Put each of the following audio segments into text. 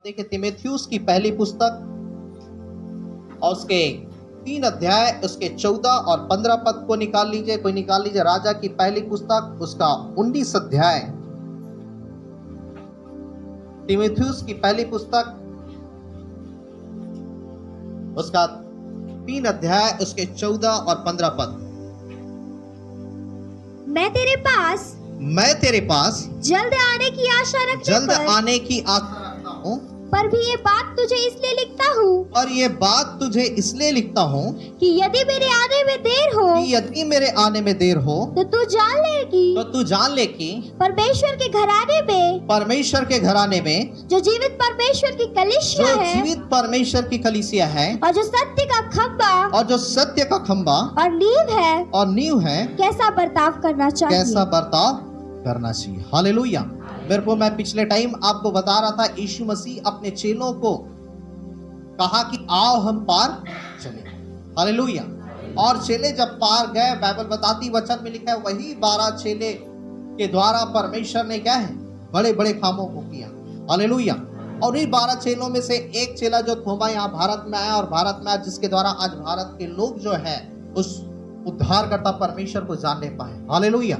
देखिए तीमुथियुस की पहली पुस्तक और उसके 3 अध्याय उसके 14 और 15 पद को निकाल लीजिए। कोई निकाल लीजिए। राजा की पहली पुस्तक उसका 19 अध्याय, तीमुथियुस की पहली पुस्तक उसका 3 अध्याय उसके 14 और 15 पद। मैं तेरे पास जल्द आने की आशा रखता हूँ, पर भी ये बात तुझे इसलिए लिखता हूँ और ये बात तुझे इसलिए लिखता हूँ कि यदि मेरे आने में देर हो तो तू जान ले कि परमेश्वर के घराने में जो जीवित परमेश्वर की कलीसिया है और जो सत्य का खंबा और नींव है कैसा बर्ताव करना चाहिए। हालेलुया। मेरे को मैं पिछले टाइम आपको बता रहा था, यीशु मसीह अपने चेलों को कहा कि आओ हम पार चले। हालेलुया। और चेले जब पार गए, बाइबल बताती वचन में लिखा है वही 12 चेले के द्वारा परमेश्वर ने क्या है बड़े बड़े कामों को किया। हालेलुया। और उन्हीं 12 चेलों में से एक चेला जो थोमा यहाँ भारत में आया, और भारत में आया जिसके द्वारा आज भारत के लोग जो है उस उद्धारकर्ता परमेश्वर को जानने पाए। हालेलुया।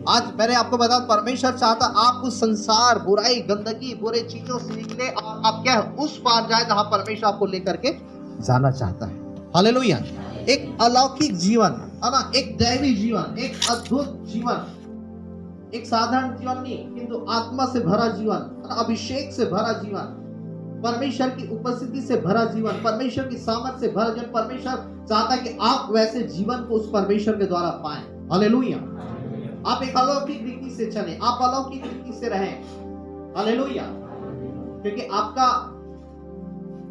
आज मैंने आपको बताया परमेश्वर चाहता आप उस संसार, बुराई, गंदगी, बुरे चीजों से निकले और आप क्या है उस पार जाए जहां परमेश्वर आपको लेकर के जाना चाहता है। हालेलुया। एक अलौकिक जीवन है ना, एक दैवी जीवन, एक अद्भुत जीवन, एक साधारण जीवन नहीं किंतु आत्मा से भरा जीवन, अभिषेक से भरा जीवन, परमेश्वर की उपस्थिति से भरा जीवन, परमेश्वर की सामर्थ से भरा जीवन। परमेश्वर चाहता है कि आप वैसे जीवन को उस परमेश्वर के द्वारा पाएं। हालेलुया। आप एक अलौकिक रीति से चलें, आप अलौकिक रीति से रहें। हालेलुया। क्योंकि आपका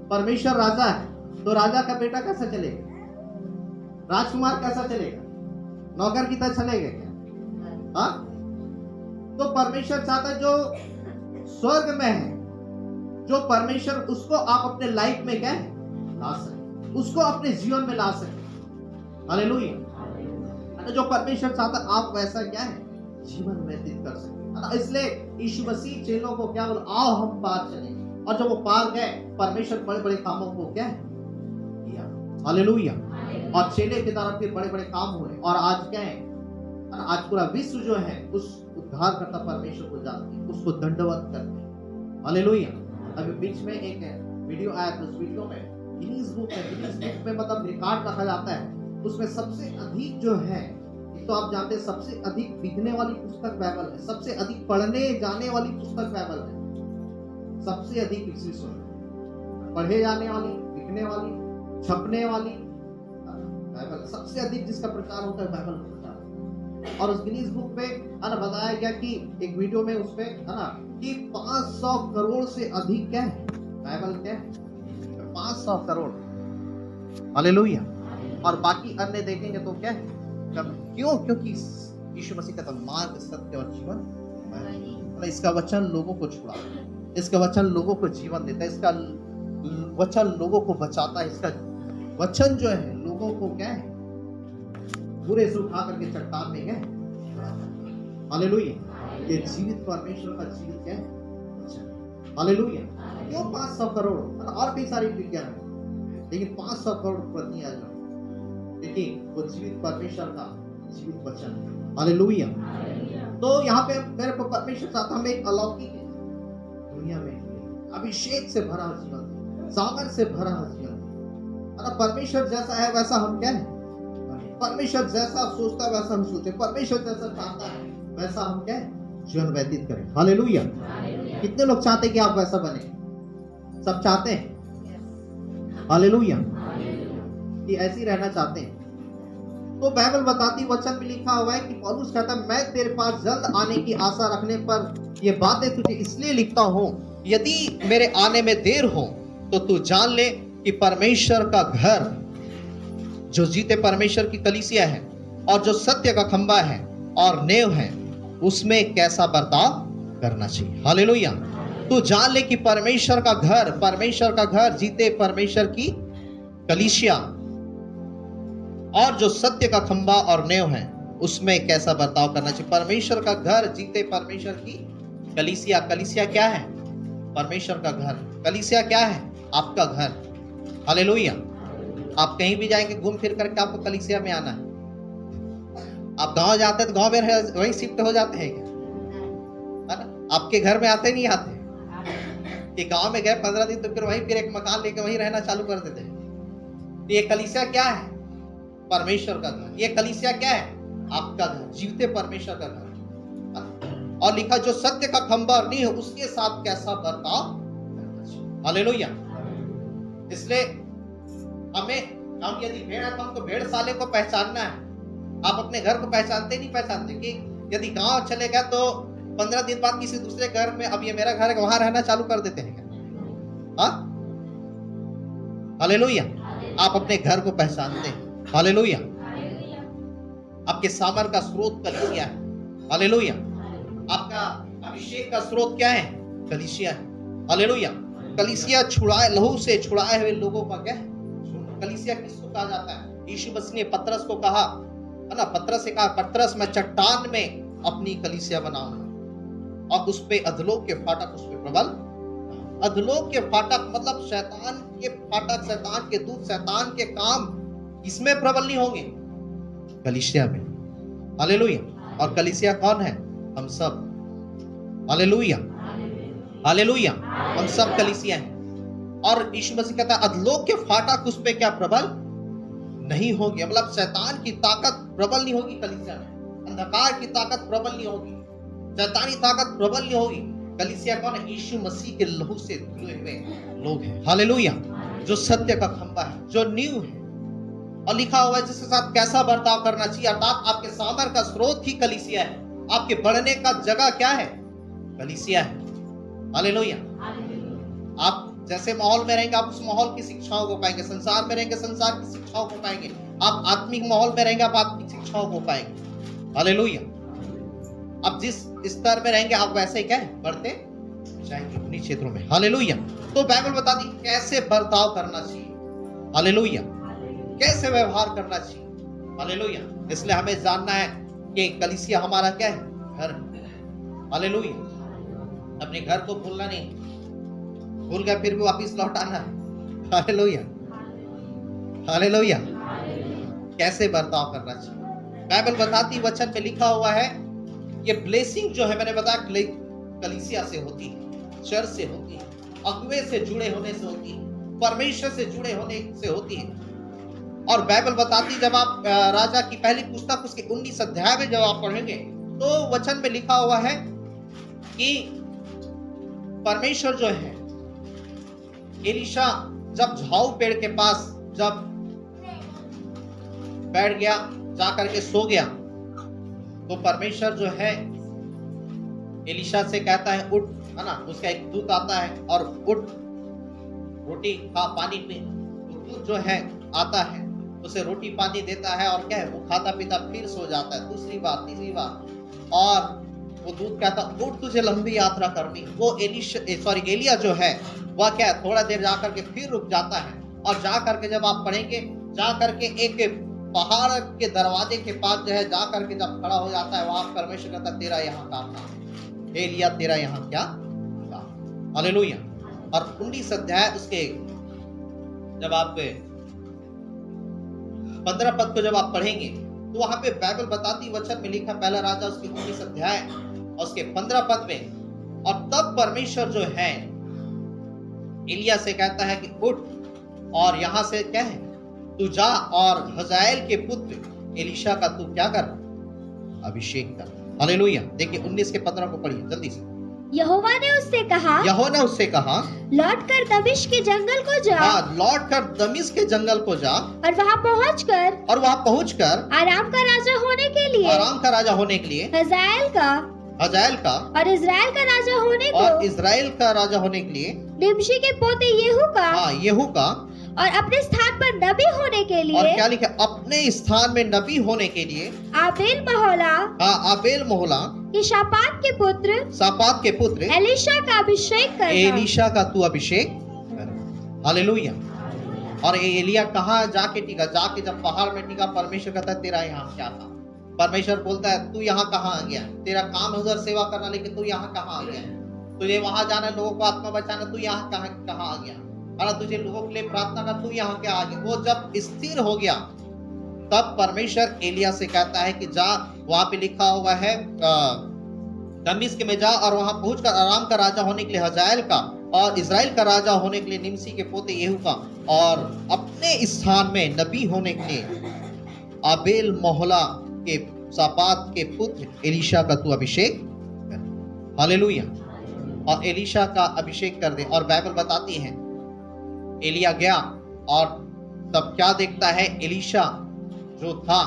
परमेश्वर राजा है, तो राजा का बेटा कैसा चलेगा? राजकुमार कैसा चलेगा? नौकर की तरह चलेगा क्या? हाँ? तो परमेश्वर चाहता है जो स्वर्ग में है, जो परमेश्वर उसको आप अपने लाइफ में क्या है ला सके, उसको अपने जीवन में ला सके। हालेलुया। जो परमेश्वर चाहता आप वैसा क्या है जीवन व्यतीत कर सके। इसलिए यीशु मसीह चेलों को क्या बोला, आओ हम पार चले। और जब वो पार गए, परमेश्वर बड़े बड़े कामों को क्या है किया। हालेलुया। और चेले के द्वारा फिर बड़े बड़े काम हुए। और आज क्या है, आज पूरा विश्व जो है उस उद्धारकर्ता परमेश्वर को जानते हैं, उसको दंडवत करते हैं। हालेलुया। अभी बीच में एक वीडियो आया था, उस वीडियो में गिनीज बुक में मतलब रिकॉर्ड रखा जाता है। उसमें सबसे अधिक जो है, तो आप जानते हैं सबसे अधिक बिकने वाली पुस्तक बाइबल है, सबसे अधिक पढ़ने जाने वाली पुस्तक बाइबल है, सबसे अधिक इसी पढ़े जाने वाली, बिकने वाली, छपने वाली बाइबल, सबसे अधिक जिसका प्रचार होता है बाइबल का प्रचार। और उस गिनीज बुक में बताया गया कि एक वीडियो में उसमें है ना कि 500 करोड़ से अधिक क्या है बाइबल क्या है, 500 करोड़। हालेलुया। और बाकी अन्य देखेंगे तो क्या है कम। क्यों? क्योंकि यीशु मसीह का मार्ग, सत्य और जीवन, इसका वचन लोगों को छुड़ा, इसका वचन लोगों को जीवन देता है, इसका वचन लोगों को बचाता है, इसका वचन जो है लोगों को क्या है बुरे से उठा करके चट्टान में क्या है। हालेलुया। ये जीवित परमेश्वर का जीवित क्या है। हालेलुया। क्यों 500 करोड़? और कई सारी विज्ञान है, लेकिन 500 करोड़ पर नहीं आ जाओ, लेकिन वो जीवित परमेश्वर का जीवित वचन है। हालेलुया। तो यहाँ पे मेरे को परमेश्वर चाहता हमें एक अलौकिक दुनिया में अभिषेक से भरा जीवन, सामर्थ से भरा जीवन। परमेश्वर जैसा है वैसा हम क्या है, परमेश्वर जैसा सोचता है वैसा हम सोचे, परमेश्वर जैसा चाहता है वैसा हम क्या है जीवन व्यतीत करें। हालेलुया। कितने लोग चाहते हैं कि आप वैसा बने? सब चाहते हैं। हालेलुया। कि ऐसे ही रहना चाहते हैं। तो बाइबल बताती वचन में लिखा हुआ है कि पौलुस कहता है मैं तेरे पास जल्द आने की आशा रखने पर ये बातें तुझे इसलिए लिखता हूँ, यदि मेरे आने में देर हो तो तू जान ले कि परमेश्वर का घर, जो जीते परमेश्वर की कलीसिया है और जो सत्य का खंबा है और नेव है, उसमें कैसा बर्ताव करना चाहिए। हालेलुया। तू जान ले कि परमेश्वर का घर, जीते परमेश्वर की कलीसिया और जो सत्य का खंबा और नेव है, उसमें कैसा बर्ताव करना चाहिए। परमेश्वर का घर, जीते परमेश्वर की कलीसिया। कलीसिया क्या है? परमेश्वर का घर। कलीसिया क्या है? आपका घर। हालेलुया। आप कहीं भी जाएंगे घूम फिर करके आपको कलीसिया में आना है। आप गांव जाते हैं तो गांव में वहीं शिफ्ट हो जाते हैं क्या? है ना? आपके घर में आते नहीं आते कि गांव में गए 15 दिन तो फिर वहीं फिर एक मकान लेके वहीं रहना चालू कर देते हैं। ये कलीसिया क्या है? परमेश्वर का घर। ये कलीसिया क्या है? आपका घर, जीवते परमेश्वर का घर। और लिखा जो सत्य का खंभा नहीं है उसके साथ कैसा बर्ताव। हालेलुया। इसलिए हम यदि भेड़ है तो हमको भेड़ साले को पहचानना है। आप अपने घर को पहचानते नहीं पहचानते कि यदि गांव चले गए तो 15 दिन बाद किसी दूसरे घर में, अब ये मेरा घर है, वहां रहना चालू कर देते हैं क्या? हाँ, हालेलुया। आप अपने घर को पहचानते हैं। हालेलुया। आपके सामर्थ का स्रोत कलीसिया है। हालेलुया। आपका अभिषेक का स्रोत क्या है? कलीसिया है। हालेलुया। कलीसिया छुड़ाए, लहू से छुड़ाए हुए लोगों का क्या है? कलीसिया किसको कहा जाता है? यीशु मसीह ने पतरस को कहा, है ना, पतरस से कहा, पतरस मैं चट्टान में अपनी कलीसिया बनाऊंगा और उस पे अधलोक के फाटक उस पे प्रबल। अधलोक के फाटक मतलब शैतान के फाटक, शैतान के दूत, शैतान के काम इसमें प्रबल नहीं होंगे, कलीसिया में। हालेलुया। और कलीसिया कौन है? हम सब। हालेलुया। हालेलुया। हम सब कलीसिया हैं। और यीशु मसीह कहता है अधलोक के फाटक उस पे क्या प्रबल नहीं होगी। मतलब शैतान की ताकत प्रबल नहीं होगी कलीसिया में। अंधकार की ताकत प्रबल नहीं होगी, शैतानी ताकत प्रबल नहीं होगी। कलीसिया कौन है? यीशु मसीह के लहू से धुले हुए लोग हैं। हालेलुया। जो सत्य का खंभा है, जो नींव है। और लिखा हुआ है जिसके साथ कैसा बर्ताव करना चाहिए, अर्थात आपके सामर्थ का स्रोत ही कलीसिया है। आपके बढ़ने का जगह क्या है? कलीसिया है। हालेलुया। आप जैसे माहौल में रहेंगे आप उस माहौल की शिक्षाओं को पाएंगे। संसार में रहेंगे संसार की शिक्षाओं को पाएंगे। आप आत्मिक माहौल में रहेंगे आप आत्मिक शिक्षाओं को पाएंगे। हालेलुया। आप जिस स्तर में रहेंगे आप वैसे ही क्या है? बढ़ते जाएंगे उन्हीं क्षेत्रों में। हालेलुया। तो बाइबल बताती कैसे बर्ताव करना चाहिए। हालेलुया। कैसे व्यवहार करना चाहिए। हालेलुया। इसलिए हमें जानना है कि कलीसिया हमारा क्या है? घर। हालेलुया। अपने घर को भूलना नहीं, भूल गया फिर भी वापिस लौट आना है। हालेलुया। हालेलुया। कैसे बर्ताव करना चाहिए बाइबल बताती, वचन में लिखा हुआ है। ये ब्लेसिंग जो है मैंने बताया कलीसिया से होती है, चर्च से होती है, अगुवे से जुड़े होने से होती है, परमेश्वर से जुड़े होने से होती है। और बाइबल बताती जब आप राजा की पहली पुस्तक उसके 19 अध्याय में जब आप पढ़ेंगे तो वचन में लिखा हुआ है कि परमेश्वर जो है, एलीशा जब झाऊ पेड़ के पास जब बैठ गया, जाकर के सो गया, तो परमेश्वर जो है एलीशा से कहता है उठ, है ना। उसका एक दूत आता है और उठ, रोटी खा, पानी पी। दूत जो है आता है, उसे रोटी पानी देता है और क्या है, वो खाता पीता फिर सो जाता है। दूसरी बार, तीसरी बार, और वो दूत कहता उठ, तुझे लंबी यात्रा करनी। वो एलिया जो है वह क्या है, थोड़ा देर जाकर के फिर रुक जाता है। और जाकर के जब आप पढ़ेंगे, जाकर के एक पहाड़ के दरवाजे के पास जो है जाकर के जब खड़ा हो जाता है, वहां परमेश्वर कहता तेरा यहाँ काम था, एलिया तेरा यहाँ क्या काम। हालेलुया। और 19 अध्याय उसके जब आप 15 पद को जब आप पढ़ेंगे तो वहां पे बाइबल बताती, वचन में लिखा पहला राजा उसके 19 अध्याय और उसके 15 पद में। और तब परमेश्वर जो है एलिया से कहता है कि उठ और यहां से क्या है, तू जा और हजाएल के पुत्र एलीशा का तू क्या कर, अभिषेक कर। हालेलुया। देखिए 19 के 15 को पढ़िए जल्दी से। यहोवा ने उससे कहा लौट कर दमिश्क के जंगल को जा। हाँ, लौट कर दमिश्क के जंगल को जा और वहाँ पहुँचकर आराम का राजा होने के लिए हजाएल का और इजराइल का राजा होने के लिए निमशी के पोते येहू का और अपने स्थान पर नबी होने के लिए, और क्या लिखा, अपने स्थान में नबी होने के लिए आबेल मोहला कि शापात के पुत्र एलीशा का तू अभिषेक कर। हालेलुया। और एलिया कहाँ जाके टिका, जाके जब पहाड़ में टिका, परमेश्वर कहता है तेरा यहाँ क्या था। परमेश्वर बोलता है तू यहाँ कहाँ आ गया, तेरा काम है उधर सेवा करना, लेकिन तू यहाँ कहाँ आ गया। तुझे वहां जाना, लोगों को आत्मा बचाना, तू यहाँ कहाँ आ गया? और तुझे लोगों के लिए प्रार्थना कर, तू यहाँ क्या आ गया? वो जब स्थिर हो गया तब परमेश्वर एलिया से कहता है कि जा, वहां पे लिखा हुआ है दमिश्क में जा और वहां पहुंचकर अराम का राजा होने के लिए हजाएल का और इजराइल का राजा होने के लिए निमसी के पोते येहू का और अपने स्थान में नबी होने के लिए आबेल मोहला के सापात के पुत्र एलीशा का तू अभिषेक कर। हालेलुया। और एलीशा का अभिषेक कर दे। और बाइबल बताती है एलिया गया और तब क्या देखता है, एलीशा जो था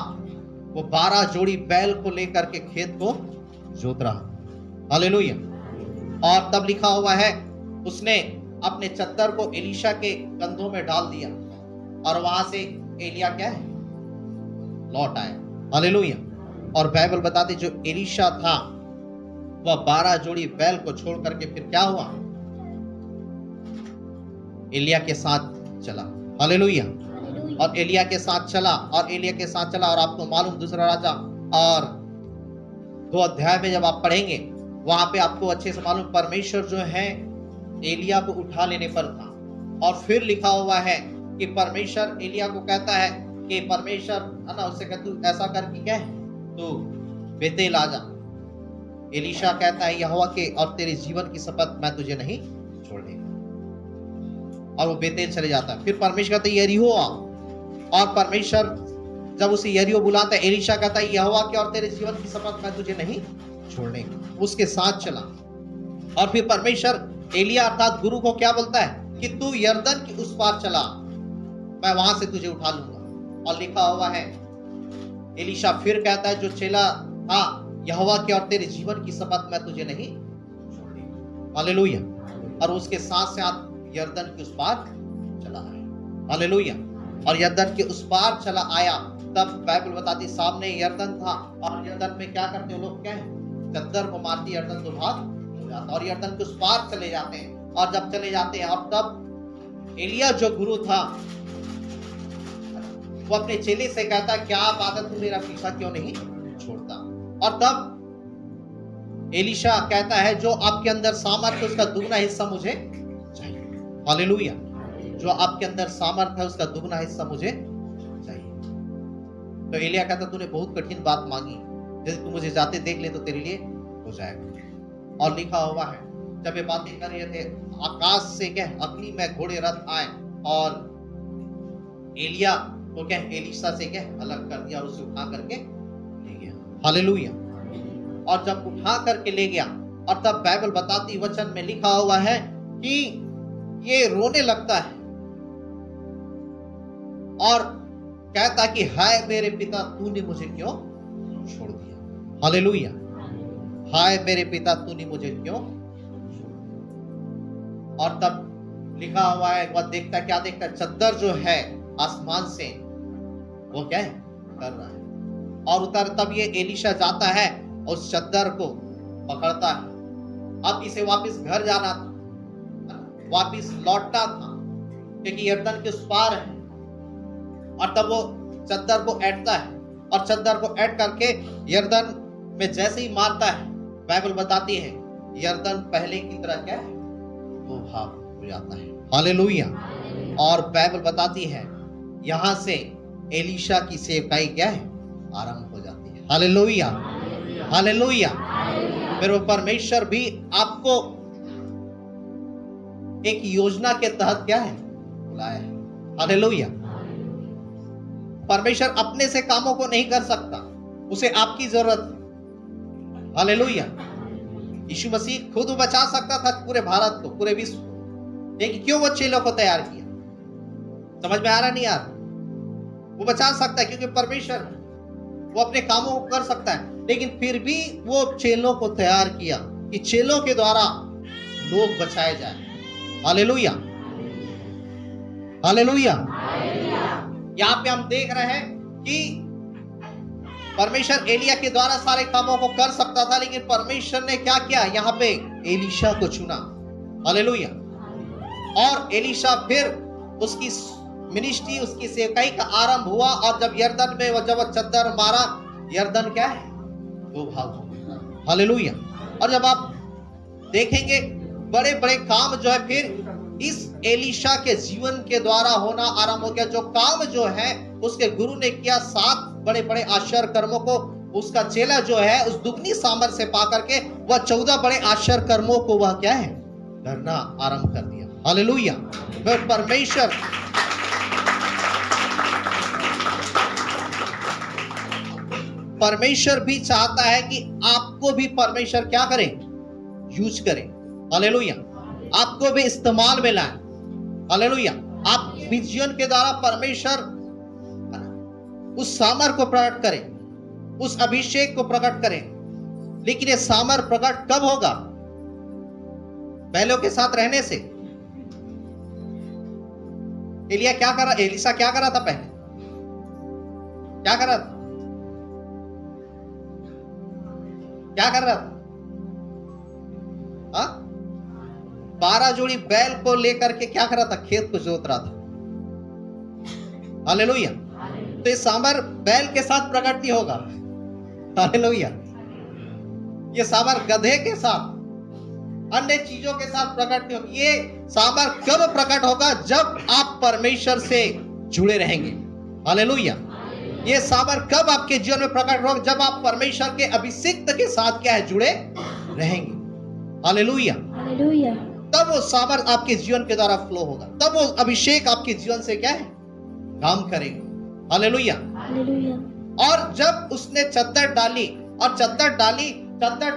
वो 12 जोड़ी बैल को लेकर के खेत को जोत रहा। हालेलुया। और तब लिखा हुआ है उसने अपने चद्दर को एलीशा के कंधों में डाल दिया और वहां से एलिया क्या है, लौट आया। हालेलुया। और बाइबल बताती जो एलीशा था वह 12 जोड़ी बैल को छोड़ करके फिर क्या हुआ, एलिया के साथ चला। हालेलुया। और एलिया के साथ चला और एलिया के साथ चला। और आपको मालूम दूसरा राजा और 2 अध्याय में जब आप पढ़ेंगे वहां पे आपको अच्छे से मालूम परमेश्वर जो है एलिया को उठा लेने पर था। और फिर लिखा हुआ है कि परमेश्वर एलिया को कहता है कि परमेश्वर है ना, उससे कहता तू ऐसा कर कि क्या है, तू बेतेल आ जा। एलीशा कहता है यहोवा के और तेरे जीवन की शपथ मैं तुझे नहीं छोड़ेगा। और वो बेतेल चले जाता है। फिर परमेश्वर कहता है यरीहो आ। और परमेश्वर जब उसे यरीहो बुलाता है, एलीशा कहता है यहोवा के और तेरे जीवन की शपथ मैं तुझे नहीं छोड़ने, उसके साथ चला। और फिर परमेश्वर एलिया अर्थात गुरु को क्या बोलता है कि तू यरदन की उस पार चला, मैं वहां से तुझे उठा लूंगा। और लिखा हुआ है एलीशा फिर कहता है जो चेला था, यहोवा के और तेरे जीवन की शपथ मैं तुझे नहीं छोड़ूंगा। हालेलुया। और उसके साथ साथ यरदन के उस पार चला आया। हालेलुया। और यरदन के उस पार चला आया तब बाइबल बताती सामने यरदन था और यरदन में क्या करते हो लोग, क्या है, चद्दर को मारती, यरदन तो भाग हो जाता और यरदन के उस पार चले जाते हैं। और जब चले जाते हैं और तब एलिया जो गुरु था वो अपने चेले से कहता क्या बात है, तू मेरा पीछा क्यों नहीं छोड़ता? और तब एलीशा कहता है जो आपके अंदर सामर्थ्य उसका दुगना हिस्सा मुझे चाहिए। हालेलुया। जो आपके अंदर सामर्थ्य है उसका दुगना हिस्सा मुझे चाहिए। तो एलिया कहता तूने बहुत कठिन बात मांगी, यदि तू मुझे जाते देख ले तो तेरे लिए हो जाएगा। और लिखा हुआ है जब ये बातें कर रहे थे आकाश से क्या अग्नि में घोड़े रथ आए और एलिया को क्या एलीशा से क्या अलग कर दिया, उसे उठा करके ले गया। हालेलुया। और जब उठा करके ले गया और तब बाइबल बताती वचन में लिखा हुआ है कि ये रोने लगता है और कहता कि हाय मेरे पिता तूने मुझे क्यों छोड़ दिया। हालेलुया। हाय मेरे पिता तूने मुझे क्यों छोड़ दिया। और तब लिखा हुआ है वह देखता क्या देखता, चद्दर जो है आसमान से वो क्या है कर रहा है और उतर। तब ये एलीशा जाता है उस चद्दर को पकड़ता है। अब इसे वापस घर जाना था, वापस लौटना था क्योंकि यरदन के उस पार है। और तब वो चद्दर को ऐंठता है और चद्दर को ऐंठ करके यरदन में जैसे ही मारता है बाइबल बताती है यरदन पहले की तरह क्या है वो भाग हो जाता है। हालेलुया। और बाइबल बताती है यहां से एलीशा की सेवकाई क्या है आरंभ हो जाती है। हालेलुया। हालेलुया। फिर वो परमेश्वर भी आपको एक योजना के तहत क्या है बुलाया है। हालेलुया। परमेश्वर अपने से कामों को नहीं कर सकता, उसे आपकी जरूरत है। हालेलुया। यीशु मसीह खुद बचा सकता था पूरे भारत को, पूरे विश्व को, लेकिन क्यों वो चेलों को तैयार किया? समझ में आ रहा नहीं यार? वो बचा सकता है क्योंकि परमेश्वर वो अपने कामों को कर सकता है, लेकिन फिर भी वो चेलों को तैयार किया कि चेलों के द्वारा लोग बचाए जाए। हालेलुया। हालेलुया। यहाँ पे हम देख रहे हैं कि परमेश्वर एलिया के द्वारा सारे कामों को कर सकता था, लेकिन परमेश्वर ने क्या किया, यहाँ पे एलीशा को चुना। हालेलुया। और एलीशा फिर उसकी मिनिस्ट्री, उसकी सेवकाई का आरंभ हुआ और जब यरदन में जब चद्दर मारा, यरदन क्या है वो भाग हो गया। हालेलुया। और जब आप देखेंगे बड़े बड़े काम जो है फिर इस एलीशा के जीवन के द्वारा होना आरंभ हो गया। जो काम जो है उसके गुरु ने किया, 7 बड़े बड़े आश्चर्य कर्मों को उसका चेला जो है उस दुगनी सामर्थ से पा करके वह 14 बड़े आश्चर्य कर्मों को वह क्या है करना आरंभ कर दिया। हालेलुया। परमेश्वर भी चाहता है कि आपको भी परमेश्वर क्या करे, यूज करे। हालेलुया। आपको भी इस्तेमाल में लाए। हालेलुया। आप भी जीवन के द्वारा परमेश्वर उस सामर्थ को प्रकट करे, उस अभिषेक को प्रकट करे। लेकिन ये सामर्थ प्रकट कब होगा? बैलों के साथ रहने से। एलिया क्या कर रहा, एलिशा क्या कर रहा था पहले? क्या कर रहा था? क्या कर रहा था? 12 जोड़ी बैल को लेकर के क्या कर रहा था? खेत को जोत रहा था। हालेलुया। तो ये सामर्थ बैल के साथ प्रकट नहीं होगा। हालेलुया। ये सामर्थ गधे के साथ, अन्य चीजों के साथ प्रकट नहीं होगा। ये सामर्थ कब प्रकट होगा? जब आप परमेश्वर से जुड़े रहेंगे। हालेलुया। ये सामर्थ कब आपके जीवन में प्रकट होगा? जब आप परमेश्वर के अभिषिक्त के साथ क्या है, जुड़े रहेंगे। हालेलुया। हालेलुया। तब वो सामर्थ आपके जीवन के द्वारा फ्लो होगा, तब वो अभिषेक आपके जीवन से क्या है, काम करेगा। हालेलुया। हालेलुया। और जब उसने चद्दर डाली, और चद्दर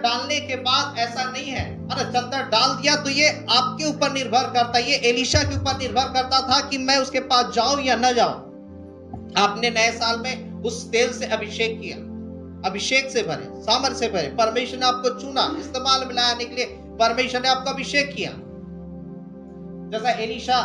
डालने के बाद ऐसा नहीं है, अरे चद्दर डाल दिया तो ये आपके ऊपर निर्भर करता, ये एलीशा के ऊपर निर्भर करता था कि मैं उसके पास जाऊं या न जाऊं। आपने नए साल में उस तेल से अभिषेक किया, अभिषेक से भरे, सामर्थ से भरे। परमेश्वर ने आपको चुना, इस्तेमाल में लाने के लिए परमेश्वर ने आपको अभिषेक किया। जैसा एलीशा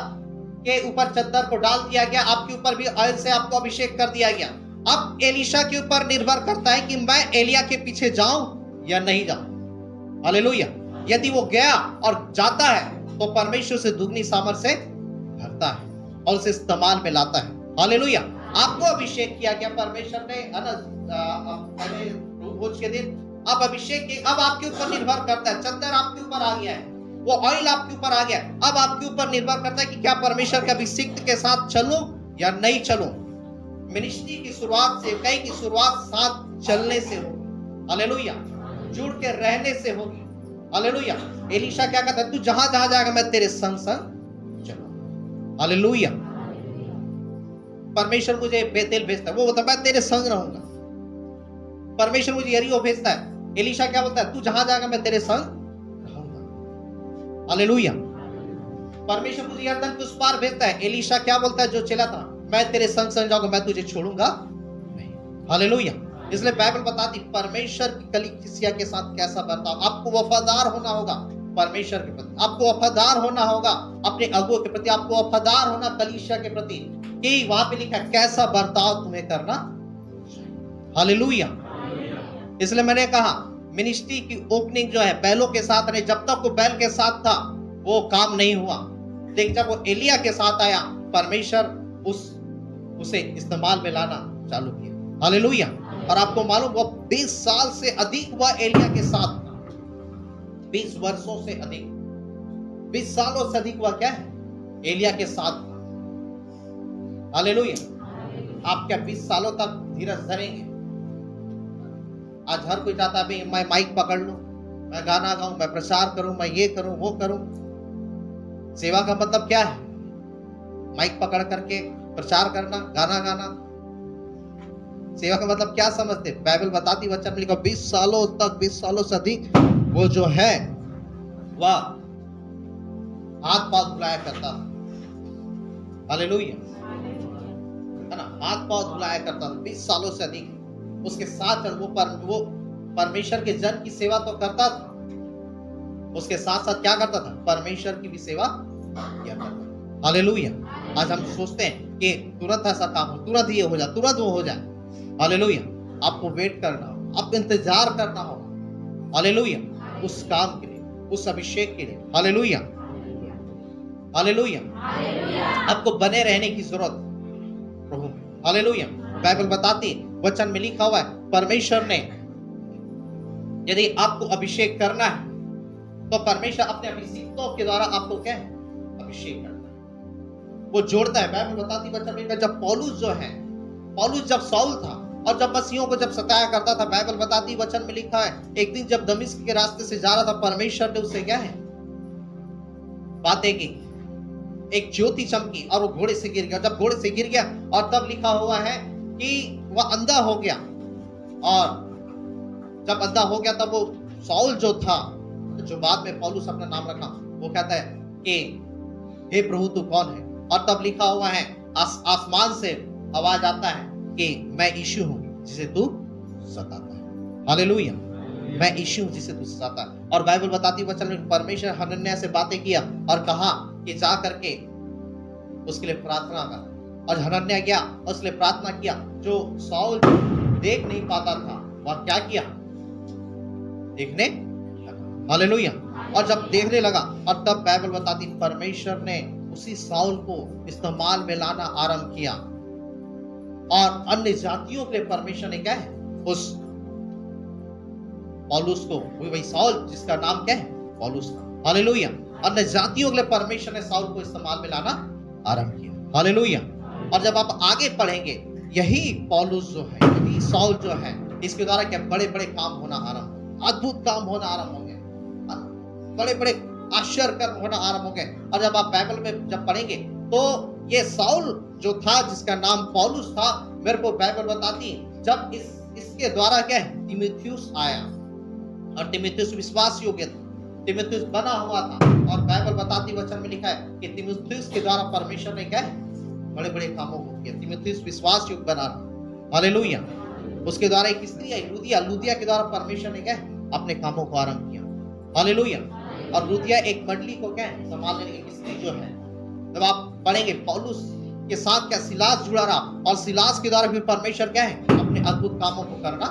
के ऊपर चद्दर को डाल दिया गया, आपके ऊपर भी ऑयल से आपको अभिषेक कर दिया गया। अब एलीशा के ऊपर निर्भर करता है कि मैं एलिया के पीछे जाऊं या नहीं जाऊं। हालेलुया। यदि वो गया और जाता है तो परमेश्वर से दुगनी सामर्थ से भरता है और उसे इस्तेमाल में लाता है। हालेलुया। आपको अभिषेक किया गया परमेश्वर ने, भोज के दिन आप अभिषेक किए। अब आपके ऊपर निर्भर करता है, चद्दर आपके ऊपर आ गया है, वो ऑयल आपके ऊपर आ गया। अब आपके ऊपर निर्भर करता है कि क्या परमेश्वर के अभिषेक के साथ चलूं या नहीं चलूं। मिनिस्ट्री की शुरुआत से, कई की शुरुआत साथ चलने से होगी। हालेलुया। जुड़ के रहने से होगी। हालेलुया। एलीशा क्या कहता है, तू जहां जहां जाएगा मैं तेरे संग संग चलूं। हालेलुया। परमेश्वर मुझे बेतेल भेजता है, वो बोलता है मैं तेरे संग रहूंगा। परमेश्वर मुझे यरीहो भेजता है, एलीशा क्या बोलता है, तू जहां जाएगा मैं तेरे संग रहूंगा। हालेलुया। परमेश्वर मुझे यरदन के उस पार भेजता है, एलीशा क्या बोलता है, जो चला था, मैं तेरे संग संग जाऊंगा, मैं तुझे छोड़ूंगा नहीं। हालेलुया। इसलिए बाइबल बताती परमेश्वर की कलीसिया के साथ कैसा बर्ताव। आपको वफादार होना होगा परमेश्वर के प्रति, आपको वफादार होना होगा अपने अगुओं के प्रति, आपको वफादार होना कलीसिया के प्रति, कि वहां पे लिखा कैसा बर्ताव तुम्हें करना। हालेलुया। इसलिए मैंने कहा मिनिस्ट्री की ओपनिंग जो है बैलों के साथ नहीं, जब तक वो बैल के साथ था वो काम नहीं हुआ। लेकिन जब वो एलिया के साथ आया, परमेश्वर उसे इस्तेमाल में लाना चालू किया। हालेलुया। और आपको मालूम वो 20 साल से अधिक वह एलिया के साथ था, 20 वर्षों से अधिक, 20 सालों से अधिक वह क्या है, एलिया के साथ था। हालेलुया। आप क्या 20 सालों तक धीरज धरेंगे? आज हर कोई चाहता है मैं माइक पकड़ लूं, मैं गाना गाऊं, मैं प्रचार करूं, मैं ये करूं वो करूं। सेवा का मतलब क्या है? माइक पकड़ करके प्रचार करना, गाना गाना। सेवा का मतलब क्या समझते? बाइबल बताती, वचन में लिखा 20 सालों तक, 20 सालों से अधिक वो जो है वह हाथ पांव धुलाया करता। हालेलुया। है ना, हाथ पांव धुलाया करता था 20 सालों से अधिक। उसके साथ वो परमेश्वर के जन की सेवा तो करता था, उसके साथ साथ क्या करता था, परमेश्वर की भी सेवा किया करता था। हालेलुया। आज हम सोचते हैं कि तुरंत ऐसा काम हो, तुरंत ये हो जाए, तुरंत वो हो जाए। हालेलुया। आपको वेट करना हो, आपको इंतजार करना होगा। हालेलुया। उस काम के लिए, उस अभिषेक के लिए। हालेलुया। हालेलुया। आपको बने रहने की जरूरत प्रभु में। हालेलुया। बाइबल बताती, वचन में लिखा हुआ है, परमेश्वर ने यदि आपको अभिषेक करना है तो परमेश्वर अपने अभिषिक्तों के द्वारा आपको क्या है, अभिषेक करता है, वो जोड़ता है। बाइबल बताती वचन में जब पौलुस जब साउल था और जब मसीहों को जब सताया करता था, बाइबल बताती वचन में लिखा है, एक दिन जब दमिश्क के रास्ते से जा रहा था, परमेश्वर ने उससे क्या है, बातें की, एक ज्योति चमकी और वो घोड़े से गिर गया। जब घोड़े से गिर गया और तब लिखा हुआ है कि वह अंधा हो गया, और जब अंधा हो गया तब वो साउल जो था, जो बाद में पौलुस अपना नाम रखा, वो कहता है कि हे प्रभु तू कौन है, और तब लिखा हुआ है आसमान से आवाज आता है कि मैं यीशु हूं जिसे तू सताता है। हालेलुया, मैं यीशु हूं जिसे तू सताता है। और बाइबल बताती वचन में परमेश्वर हनन्याह से बातें किया और कहा कि जा करके उसके लिए प्रार्थना कर, और हनन्याह गया और उसके लिए प्रार्थना किया। जो साउल देख नहीं पाता था वह क्या किया, देखने लगा। हालेलुया, और जब देखने लगा और तब बाइबल बताती परमेश्वर ने उसी साउल को इस्तेमाल में लाना आरंभ किया, और अन्य जातियों के लिए परमेश्वर ने क्या है, उस पौलुस को, वही साउल जिसका नाम क्या है, पौलुस था। हालेलुया, अन्य जातियों के लिए परमेश्वर ने साउल को इस्तेमाल में लाना आरंभ किया। हालेलुया, और जब आप आगे पढ़ेंगे, यही पौलुस जो है, यही साउल जो है, इसके द्वारा क्या बड़े बड़े काम होना आरंभ, अद्भुत काम होना आरंभ हो गए, बड़े बड़े आश्चर्य कर्म होना आरंभ हो गए। और जब आप बाइबल में जब पढ़ेंगे तो ये साउल जो था, जिसका नाम पौलुस था, मेरे को बाइबल बताती जब इसके द्वारा क्या है, तीमुथियुस आया, और तीमुथियुस विश्वास योग्य था, तीमुथियुस बना हुआ था, और बाइबल बताती वचन में लिखा है कि तीमुथियुस के द्वारा परमेश्वर ने क्या है, बड़े बड़े कामों को किया। तीमुथियुस विश्वास योग्य बना। हालेलुया, उसके द्वारा एक स्त्री आई लूदिया के द्वारा परमेश्वर ने क्या है, अपने कामों को आरंभ किया। हालेलुया, और लूदिया एक मंडली को क्या है, संभालने की स्त्री जो है। जब आप पढ़ेंगे पौलुस के साथ क्या सिलास जुड़ा रहा, और सिलास के द्वारा फिर परमेश्वर क्या है, अपने अद्भुत कामों को करना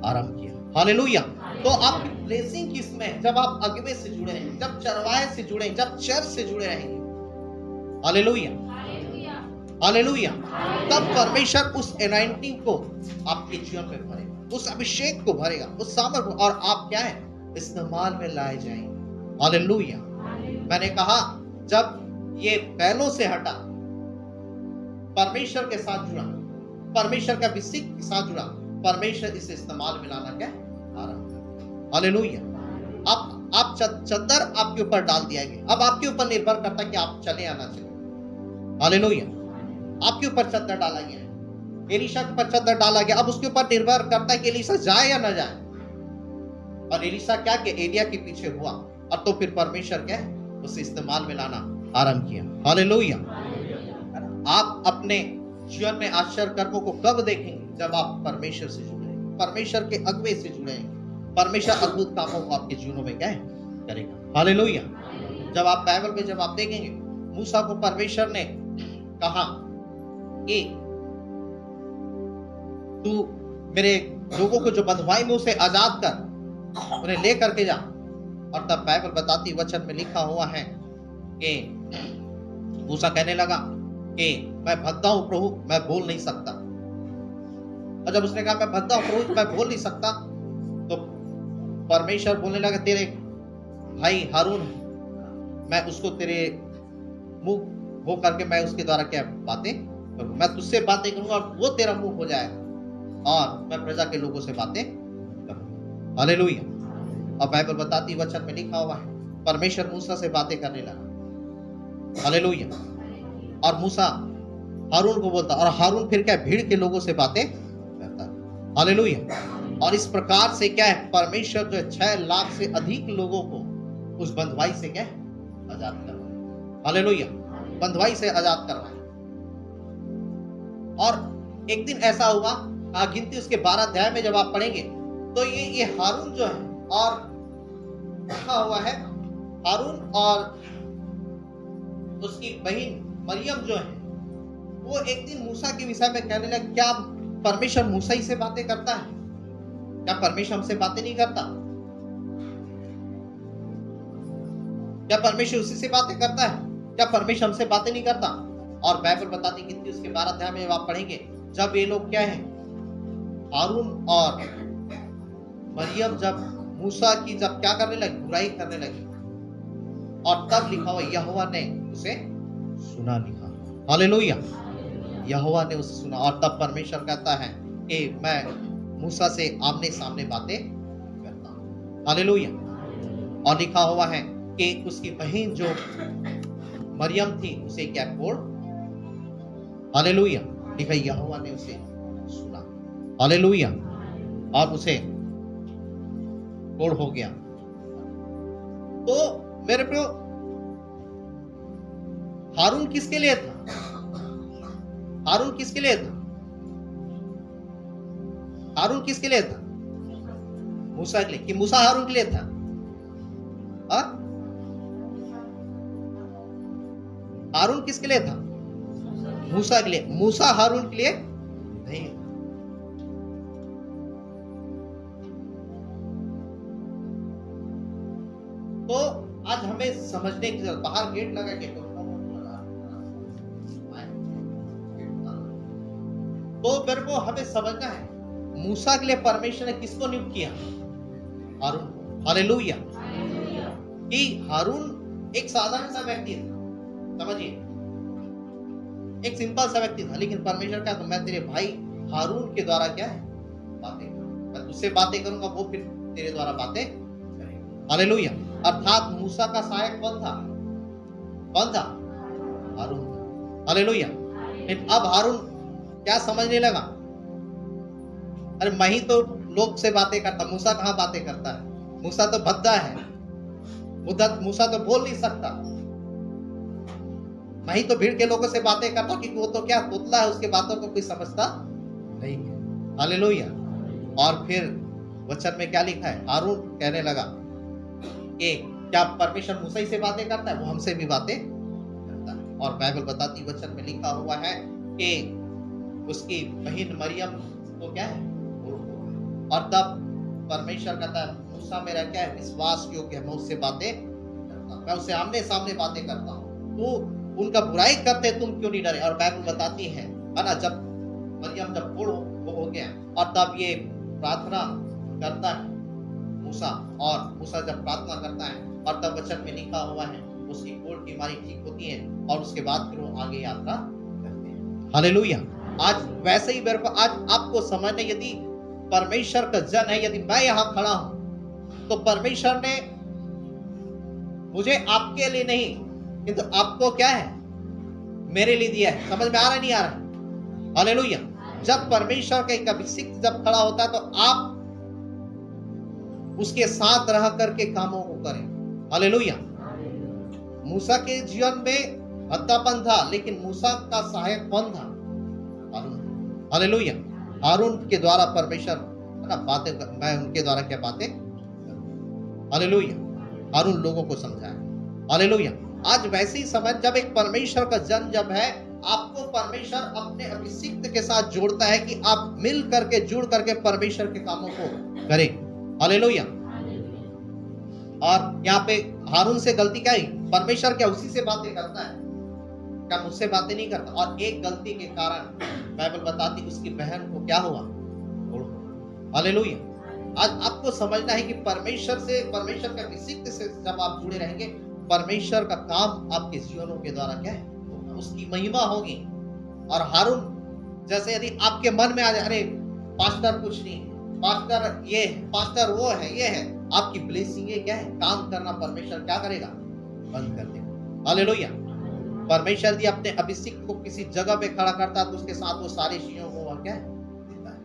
आरंभ किया। हालेलुया, तो आपकी ब्लेसिंग किसमें, जब आप अगवे से जुड़े हैं, जब चरवाहे से जुड़े, जब चर्च से जुड़े रहेंगे। हालेलुया, हालेलुया, तब परमेश्वर उस एनॉइंटिंग को आपके जीवन में भरेगा, उस अभिषेक को भरेगा, उस सामर्थ, और आप क्या है, इस्तेमाल में लाए जाएंगे। हालेलुया, मैंने कहा जब ये बैलों से हटा, परमेश्वर के साथ जुड़ा, परमेश्वर का अभिषेक के साथ जुड़ा, परमेश्वर इसे इस्तेमाल में लाना क्या आरंभ। हालेलुया, आप चद्दर आपके ऊपर डाल दिया गया, अब आपके ऊपर निर्भर करता है कि आप चले या ना चले। हालेलुया, आपके ऊपर चद्दर डाला गया है, एलीशा के ऊपर चद्दर डाला गया, अब उसके ऊपर निर्भर करता है कि एलीशा जाए या ना जाए। और एलीशा क्या कि एलिया के पीछे हुआ, और तो फिर परमेश्वर क्या है, उसे इस्तेमाल में लाना आरंभ किया। हालेलुया, आप अपने जीवन में आश्चर्य कर्मों को कब देखेंगे, जब आप परमेश्वर से जुड़े, परमेश्वर के अगवे से जुड़े, परमेश्वर अद्भुत कामों को आपके जीवनों में क्या है, करेगा। हालेलुया, जब आप बाइबल में जब आप देखेंगे, मूसा को परमेश्वर ने कहा कि तू मेरे लोगों को जो बंधुआई में उसे आजाद कर, उन्हें ले करके जा। और तब बाइबल बताती वचन में लिखा हुआ है कि मूसा कहने लगा कि मैं भद्दा हूं प्रभु, मैं बोल नहीं सकता। और जब उसने कहा मैं भद्दा हूं प्रभु, मैं बोल नहीं सकता, तो परमेश्वर बोलने लगा तेरे भाई हारून, मैं उसको तेरे मुंह हो करके मैं उसके द्वारा क्या बातें करूंगा, मैं तुझसे बातें करूंगा और वो तेरा मुंह हो जाएगा, और मैं प्रजा के लोगों से बातें करूंगा। हालेलुया, और बाइबल बताती वचन में लिखा हुआ है परमेश्वर मूसा से बातें करने लगा। हालेलुया, और मूसा हारून को बोलता, और हारून फिर क्या भीड़ के लोगों से बातें करता। हालेलुया, और इस प्रकार से क्या है, परमेश्वर जो 6 लाख से अधिक लोगों को उस बंधुआई से क्या है, आजाद करवाए। हालेलुया, बंधुआई से आजाद करवाए। और एक दिन ऐसा होगा, गिनती उसके 12 अध्याय में जब आप पढ़ेंगे तो ये हारून जो है, और लिखा हुआ है हारून और उसकी बहन मरियम जो है, वो एक दिन मूसा के विषय में कहने लगे, क्या परमेश्वर मूसा ही से बातें करता है, क्या परमेश्वर हमसे बातें नहीं करता, क्या परमेश्वर उसी से बातें करता है, क्या परमेश्वर हमसे बातें नहीं करता। और बाइबल बताती गिनती उसके 12 अध्याय में आप पढ़ेंगे, जब ये लोग क्या है, हारून और मरियम जब मूसा की जब क्या करने लगे, बुराई करने लगे, और तब लिखा हुआ यहोवा ने उसे सुना, लिखा। हालेलुया। यहोवा ने उसे सुना और तब परमेश्वर कहता है कि मैं मूसा से आमने सामने बातें करता हूं। हालेलुया। और लिखा हुआ है कि उसकी बहन जो मरियम थी उसे क्या कोड़, हालेलुया, लिखा यहोवा ने उसे सुना, हालेलुया, और उसे कोड़ हो गया। तो मेरे प्रियो, हारून किसके लिए था? हारून किसके लिए था? हारून किसके लिए था? मूसा के लिए। कि मूसा हारून के लिए था? हारून किसके लिए था? मूसा के लिए। मूसा हारून के लिए नहीं। तो आज हमें समझने की जरूरत, बाहर गेट लगा के तो मेरे को हमें समझना है मूसा के लिए परमेश्वर ने किसको नियुक्त किया? हारून। हालेलुया। कि हारून एक साधारण सा व्यक्ति था, समझिए, एक सिंपल सा व्यक्ति था, लेकिन परमेश्वर क्या, तो मैं तेरे भाई हारून के द्वारा क्या है बातें करूंगा, मैं तुझसे बातें करूंगा, वो फिर तेरे द्वारा बातें करेगा। हालेलुया। अर्थात मूसा का सहायक कौन था? कौन था? हारून। हालेलुया। लेकिन अब हारून क्या समझने लगा, अरे मैं ही तो लोग से बातें करता, मूसा कहां बातें करता है? मूसा तो भद्दा है, मूसा तो बोल नहीं सकता, मैं ही तो भीड़ के लोगों से बातें करता, क्योंकि वो तो क्या तोतला है, उसके बातों को कोई समझता नहीं है। हालेलुया। और फिर वचन में क्या लिखा है? हारून कहने लगा कि क्या परमेश्वर मूसा ही से बातें करता है? वो हमसे भी बातें करता है। और बाइबल बताती, वचन में लिखा हुआ है कि उसकी बहन मरियम को क्या है, और तब परमेश्वर कहता है मूसा मेरा क्या है, विश्वास योग्य है, मैं उससे बातें करता हूं, मैं उससे आमने सामने बातें करता हूं, तो उनका बुराई करते तुम क्यों नहीं डरे? और बाइबल बताती है ना, जब मरियम जब बूढ़ हो गया और तब ये प्रार्थना करता है मूसा, और मूसा जब प्रार्थना करता है और तब वचन में लिखा हुआ है उसकी कोढ़ की बीमारी ठीक होती है, और उसके बाद फिर वो आगे यात्रा करते हैं। हालेलुया। आज वैसे ही मेरे को आज आपको समझना, यदि परमेश्वर का जन है, यदि मैं यहां खड़ा हूं, तो परमेश्वर ने मुझे आपके लिए नहीं, किंतु आपको क्या है, मेरे लिए दिया है। समझ में आ रहा है, नहीं आ रहा है? हालेलुया। जब परमेश्वर का एक अभिषिक्त जब खड़ा होता है, तो आप उसके साथ रह करके कामों को करें। हालेलुया। मूसा के जीवन में भद्दापन था, लेकिन मूसा का सहायक कौन था? हारून। हालेलुया। हारून के द्वारा परमेश्वर ना बातें, मैं उनके द्वारा क्या बातें। हालेलुया। हारून लोगों को समझाया। हालेलुया। आज वैसे ही समझ, जब एक परमेश्वर का जन जब है, आपको परमेश्वर अपने अभिषिक्त के साथ जोड़ता है कि आप मिल करके जुड़ करके परमेश्वर के कामों को करें। हालेलुया। और यहाँ पे हारून से गलती क्या है? परमेश्वर क्या उसी से बातें करता है क्या? मुझसे बातें नहीं करता। और एक गलती के कारण बाइबल बताती उसकी बहन को क्या हुआ? हालेलुया। आज आपको समझना है कि परमेश्वर से, परमेश्वर के अभिषिक्त से जब आप जुड़े रहेंगे, परमेश्वर का काम आपके जीवनों के द्वारा क्या है, उसकी महिमा होगी। और हारून जैसे यदि आपके मन में आ जाए, अरे पास्टर कुछ नहीं, पास्टर ये है, पास्टर वो है, ये है, आपकी ब्लेसिंग क्या है, काम करना परमेश्वर क्या करेगा? बंद कर देगा। हालेलुया। परमेश्वर यदि अपने अभिषिक्त को किसी जगह पे खड़ा करता है, तो उसके साथ वो सारी चीजों को क्या देता है,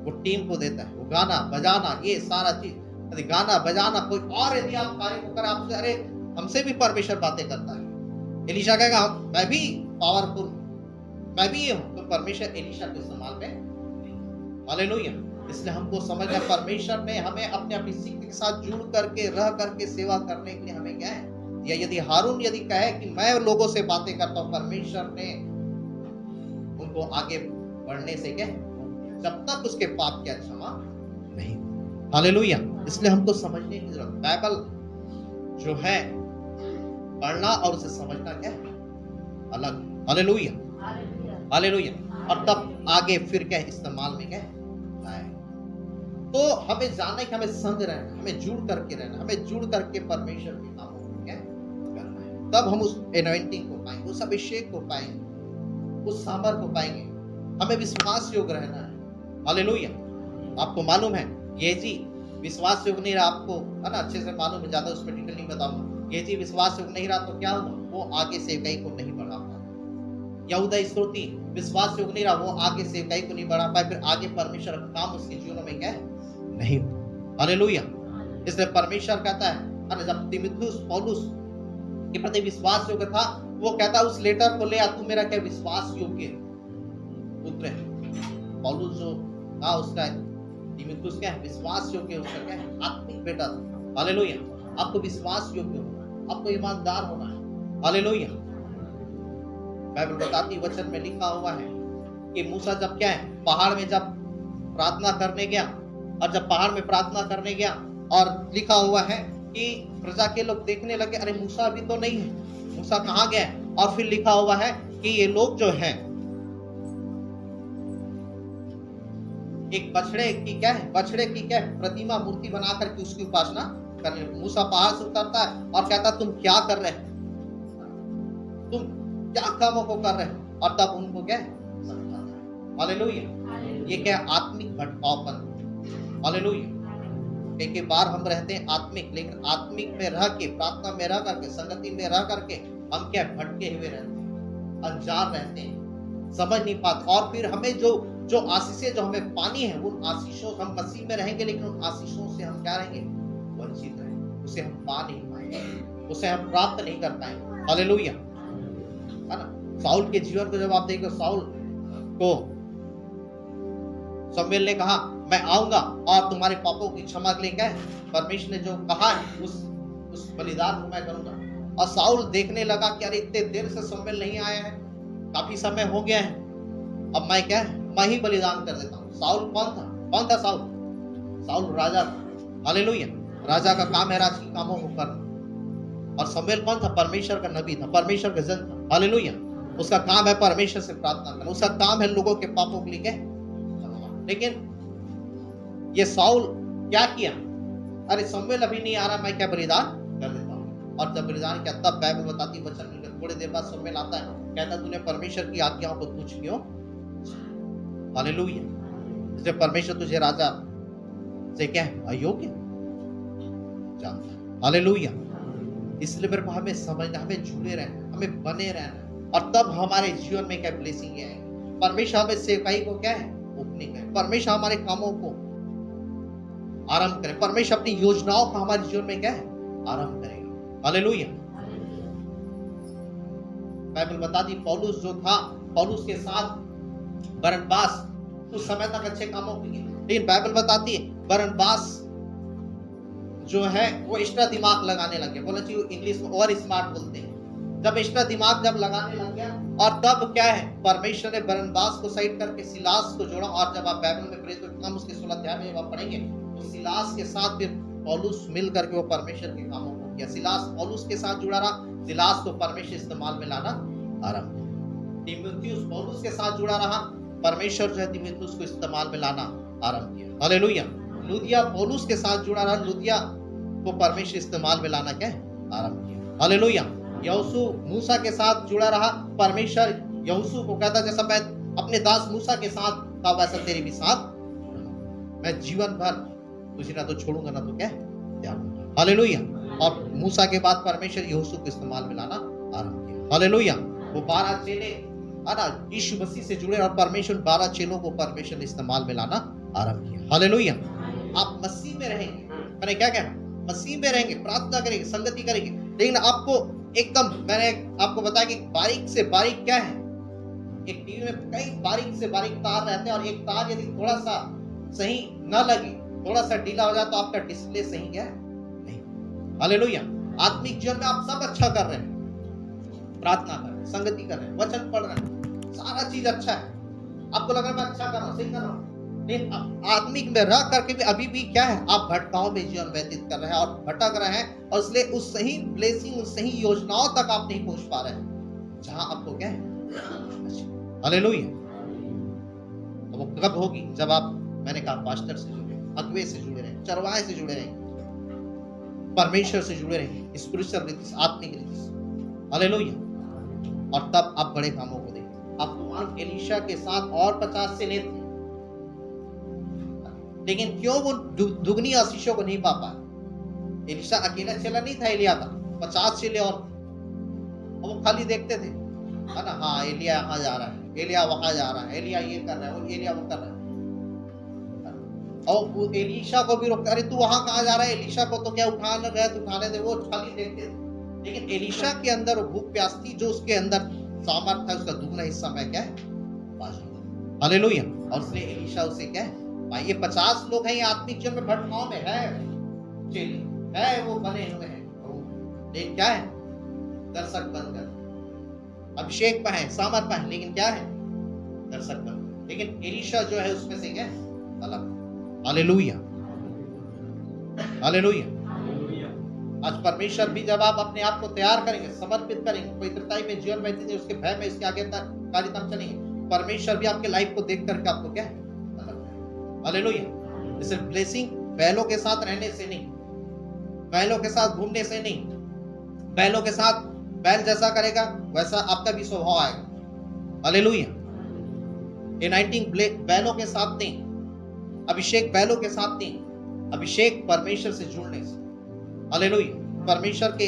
वो टीम को देता है, वो गाना बजाना, ये सारा चीज, यदि गाना बजाना कोई और यदि आप कार्य को करें, आपसे अरे हमसे भी परमेश्वर बातें करता है। एलीशा कहेगा मैं भी पावरफुल, मैं भी ये हूं, तो परमेश्वर एलीशा को इस्तेमाल में। हालेलुया। इसलिए हमको समझना, परमेश्वर ने हमें अपने अभिषिक्त के साथ जुड़ करके रह करके सेवा करने के लिए हमें क्या है, या यदि हारून यदि कहे कि मैं लोगों से बातें करता हूं, परमेश्वर ने उनको आगे बढ़ने से क्या, जब तक उसके पाप क्या क्षमा नहीं। हालेलुया। इसलिए हमको समझने की जरूरत, बाइबल जो है पढ़ना और उसे समझना क्या है अलग। हालेलुया। हालेलुया। और तब आगे फिर क्या इस्तेमाल में क्या है। तो हमें जानना है कि हमें संग रहना, हमें जुड़ करके रहना, हमें जुड़ करके परमेश्वर के कामों को क्या तब हम उस एनॉइंटिंग को पाएंगे, उस अभिषेक को पाएंगे, उस सामर्थ को पाएंगे। हमें विश्वास योग्य रहना है। हालेलुया। आपको मालूम है गेहजी विश्वास योग्य नहीं रहा, आपको है ना अच्छे से मालूम है, ज्यादा उस पर डिटेल नहीं बताऊंगा। गेहजी विश्वास योग्य नहीं रहा तो क्या हुआ, वो आगे सेवकाई को नहीं बढ़ा पाया। यहूदा इस्करियोती विश्वास योग्य नहीं रहा, वो आगे सेवकाई को नहीं बढ़ा पाया, फिर आगे परमेश्वर का काम उसके जीवन में क्या है, नहीं हुआ। हालेलुया। इसलिए परमेश्वर कहता है ना, जब तीमुथियुस पौलुस के प्रति विश्वास योग्य था, वो कहता उस लेटर को ले आ, तू मेरा क्या विश्वास योग्य पुत्र है। पौलुस जो था उसका तीमुथियुस क्या है, विश्वास योग्य, उसका क्या है, आत्मिक बेटा था। हालेलुया। आपको विश्वास योग्य होना है, आपको ईमानदार होना है। हालेलुया। बाइबल बताती वचन में लिखा हुआ है कि मूसा जब क्या है, पहाड़ में जब प्रार्थना करने गया, और जब पहाड़ में प्रार्थना करने गया और लिखा हुआ है कि प्रजा के लोग देखने लगे, अरे मूसा अभी तो नहीं है, मूसा कहाँ गया है। और फिर लिखा हुआ है कि ये लोग जो हैं एक बछड़े की क्या है, बछड़े की क्या है, प्रतिमा मूर्ति बना करके उसकी उपासना करने। मूसा पहाड़ से उतरता है और कहता तुम क्या कर रहे हैं, तुम क्या कामों को कर रहे हैं, और तब उनको क्या है, हालेलुया। ये क्या आत्मिक भटकावपन। हालेलुया। कई बार हम रहते हैं आत्मिक, लेकिन आत्मिक में रह के, प्रार्थना में रह करके, संगति में रह करके हम क्या भटके हुए रहते हैं, अनजान रहते हैं, समझ नहीं पाते। और फिर हमें जो आशीषें जो हमें पानी है, उन आशीषों, हम मसीह में रहेंगे लेकिन उन आशीषों से हम क्या रहेंगे, वंचित रहेंगे, उसे हम पा नहीं पाएंगे, उसे हम प्राप्त नहीं कर पाएंगे। हालेलुया, है ना। साउल के जीवन को जब आप देखो, साउल को शमूएल ने कहा मैं आऊंगा और तुम्हारे पापों की क्षमा के लिए क्या है, परमेश्वर ने जो कहा है उस बलिदान को मैं करूंगा। और साउल देखने लगा कि अरे इतने देर से शमूएल नहीं आया है, काफी समय हो गया है, अब मैं क्या है, मैं ही बलिदान कर देता हूँ। साउल कौन था साउल? साउल राजा था। हालेलुया। राजा का काम है राजकीय कामों को करना। और शमूएल कौन था? परमेश्वर का नबी था, परमेश्वर का जन था। हालेलुया। उसका काम है परमेश्वर से प्रार्थना करना, उसका काम है लोगों के पापों के लिए क्या। लेकिन ये साउल क्या किया, अरे शमूएल अभी नहीं आ रहा, मैं क्या बलिदान कर देता हूँ। और जब बलिदान किया तब बाइबल बताती वचन में थोड़ी देर बाद शमूएल आता है, कहता तूने परमेश्वर की आज्ञाओं को तुच्छ क्यों। हालेलुया। इसलिए परमेश्वर तुझे राजा से क्या है, अयोग्य जानता है। हालेलुया। इसलिए मेरे को हमें समझना, हमें जुड़े रहना, हमें बने रहना, और तब हमारे जीवन में क्या ब्लेसिंग है। परमेश्वर हमें सेवकाई को क्या है, ओपनिंग है। परमेश्वर हमारे कामों को आरंभ करे, परमेश्वर अपनी योजनाओं को हमारे जीवन में क्या है, आरंभ करेगा। हालेलुया। बाइबल बताती पौलुस जो था, पौलुस के साथ बरनबास उस समय तक अच्छे कामों के लिए, लेकिन बाइबल बताती है बरनबास जो है वो एक्स्ट्रा दिमाग लगाने लगे। बोला चाहिए इंग्लिश में ओवर स्मार्ट बोलते हैं। जब एक्स्ट्रा दिमाग जब लगाने लग गया, और तब क्या है, परमेश्वर ने बरनबास को साइड करके सिलास को जोड़ा। और जब आप बाइबल में पढ़े तो हम उसके 16 अध्याय में आप पढ़ेंगे, तो सिलास के साथ फिर पौलुस मिल करके वो परमेश्वर के कामों को किया। सिलास पौलुस के साथ जुड़ा रहा, सिलास को परमेश्वर इस्तेमाल में लाना आरंभ किया। तीमुथियुस पौलुस के साथ जुड़ा रहा, परमेश्वर जो है तीमुथियुस को इस्तेमाल में लाना आरंभ किया। हालेलुया। लुदिया पौलुस के साथ जुड़ा रहा, लुदिया को परमेश्वर इस्तेमाल में लाना क्या है, आरंभ किया। हालेलुया। यहोशू मूसा के साथ जुड़ा रहा, परमेश्वर यहोशू को कहता जैसा मैं अपने दास मूसा के साथ था वैसा तेरे भी साथ मैं जीवन भर तुझे ना तो छोड़ूंगा ना तो क्या त्यागूंगा। हालेलुया। और मूसा के बाद परमेश्वर यहोशू को इस्तेमाल में लाना आरंभ किया। हालेलुया। वो 12 चेले यीशु मसीह से जुड़े, और परमेश्वर 12 चेलों को परमेश्वर ने इस्तेमाल में लाना आरंभ किया। हालेलुया। आप मसीह में रहेंगे, मैंने क्या कहा, मसीह में रहेंगे, प्रार्थना करेंगे, संगति करेंगे, लेकिन आपको एकदम, मैंने आपको बताया कि बारीक से बारीक क्या है, एक टीवी में कई बारीक से बारीक तार रहते हैं, और एक तार यदि थोड़ा सा सही न लगे, थोड़ा सा ढीला हो जाए तो आपका डिस्प्ले सही क्या है, नहीं। हालेलुया। आत्मिक जीवन में आप सब अच्छा कर रहे हैं, प्रार्थना कर रहे हैं, संगति कर रहे हैं, वचन पढ़ रहे हैं, सारा चीज अच्छा है, आपको लग रहा है मैं अच्छा कर रहा हूँ, सही कर रहा हूँ, लेकिन आत्मिक में रह करके भी अभी भी क्या है, आप भटकाव में जीवन व्यतीत कर रहे हैं और भटक रहे हैं, और इसलिए उस सही ब्लेसिंग, उस सही योजनाओं तक आप नहीं पहुंच पा रहे हैं जहां आपको क्या है। हालेलुया। वो कब होगी, जब आप, मैंने कहा, पास्टर से जुड़े, अगुवे से जुड़े रहे, चरवाहे से जुड़े रहे, परमेश्वर से जुड़े रहे, स्पिरिचुअल रीति, आत्मिक रीति। हालेलुया। और तब आप बड़े कामों को देखें। आप तो एलीशा के साथ और 50 से लेते, लेकिन क्यों वो दुगनी आशीषों को नहीं पा पाए? एलीशा अकेला चला नहीं था एलिया का, 50 चेले और वो खाली देखते थे, है ना। हाँ, एलिया यहाँ जा रहा है, एलिया वहां जा रहा है, एलिया ये कर रहा है, और एलिया वो कर रहा है। और वो एलीशा को भी रोकते, अरे तू वहां कहाँ जा रहा है? एलीशा को तो क्या उठाने गया, तो उठाने दे। वो खाली देखते थे, लेकिन एलीशा के अंदर वो भूख प्यास थी, जो उसके अंदर सामर्थ था, उसका दुगना हिस्सा मैं क्या है, हालेलुया। और उसने एलीशा उसे क्या है, भाई ये 50 लोग हैं, ये आत्मिक जीवन में भटकाव में है, चेले है, वो बने हुए हैं, लेकिन क्या है, दर्शक बनकर अभिषेक पर है, सामर्थ पर है, लेकिन क्या है, दर्शक बनकर। लेकिन एलीशा जो है उसमें से क्या अलग। Hallelujah, hallelujah. आज परमेश्वर भी जब आप अपने आप को तैयार करेंगे, समर्पित करेंगे, पवित्रताई में जीवन व्यतीत, उसके भय में, इसके आगे तक कार्यक्रम चलेंगे, परमेश्वर भी आपके लाइफ को देख करके आपको क्या है, हालेलुया। इसे ब्लेसिंग बैलों के साथ रहने से नहीं, बैलों के साथ घूमने से नहीं, बैलों के साथ बैल जैसा करेगा वैसा आपका भी स्वभाव आएगा, हालेलुया। यूनाइटिंग बैलों के साथ नहीं, अभिषेक बैलों के साथ नहीं, अभिषेक परमेश्वर से जुड़ने से, हालेलुया। परमेश्वर के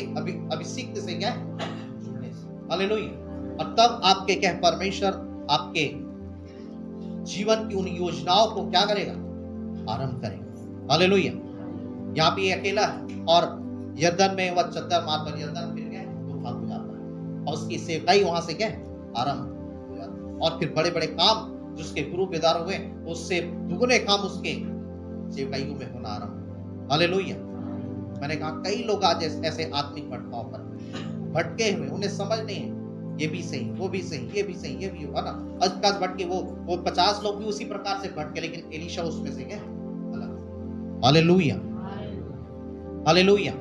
अभिषेक से क्या है, जुड़ने से, हालेलुया। और तब आपके क्या है, परमेश्वर आपके जीवन की उन योजनाओं को क्या करेगा, आरंभ करेगा, हालेलुया। यहाँ पे अकेला है और यरदन में वह चद्दर मार कर यरदन फिर गए तो भाग हो जाता है, और उसकी सेवकाई वहां से क्या है, आरंभ हो जाता है। और फिर बड़े बड़े काम जिसके गुरु बेदार हुए, उससे दुगने काम उसके सेवकाइयों में होना आरंभ, हालेलुया। मैंने कहा कई लोग आज ऐसे आत्मिक भटकाव पर भटके हुए, उन्हें समझ नहीं है, ये भी सही, वो भी सही, ये भी सही, ये भी होगा ना, आज भटके। वो 50 लोग भी उसी प्रकार से भटके, लेकिन एलीशा उसमें से क्या अलग, हालेलुया, हालेलुया।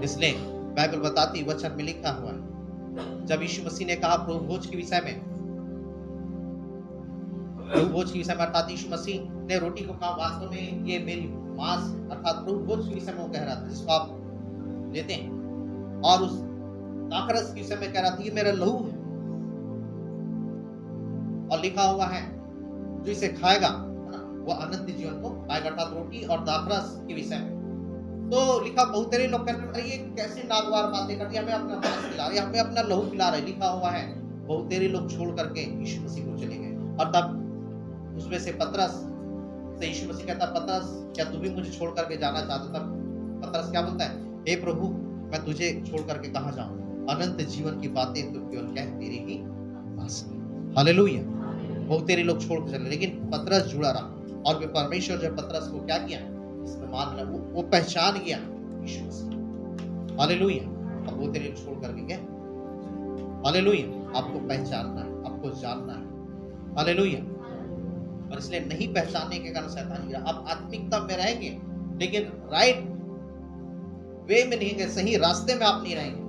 इसलिए बाइबल बताती, वचन में लिखा हुआ है, जब यीशु मसीह ने कहा प्रभु भोज के विषय में, प्रभु भोज के विषय में, अर्थात यीशु मसीह ने रोटी को कहा वास्तव में ये मेरी मांस, अर्थात प्रभु भोज के विषय में वो कह रहा था जिसको आप लेते हैं, और उस दाखरस के विषय में कह रहा था ये मेरा लहू है, और लिखा हुआ है जो इसे खाएगा वो अनंत जीवन को पाएगा, अर्थात रोटी और दाखरस के विषय में। तो लिखा, बहुत सारे लोग कहते हैं ये कैसे नागवार बातें करती है, हमें अपना मांस खिला रही है, हमें अपना लहू खिला रहे। लिखा हुआ है बहुत सारे लोग छोड़ करके यीशु मसीह को चले गए, और तब उसमें से पतरस से यीशु मसीह कहता, पतरस क्या तू भी मुझे छोड़ करके जाना चाहता? तब पतरस क्या बोलता है, हे प्रभु मैं तुझे छोड़ करके कहां जाऊं, अनंत जीवन की बातें तो केवल क्या है, तेरे ही पास है, हालेलुया। बहुत तेरे लोग छोड़ के चले, लेकिन पतरस जुड़ा रहा, और वे परमेश्वर जब पतरस को क्या किया, इस्तेमाल किया, वो पहचान गया यीशु मसीह, हालेलुया। अब वो तेरे छोड़ करके क्या, हालेलुया। आपको पहचानना है, आपको जानना है, हालेलुया। और इसलिए नहीं पहचानने के कारण शैतान गिरा। आप आत्मिकता में रहेंगे, लेकिन राइट वे में नहीं गए, सही रास्ते में आप नहीं रहेंगे,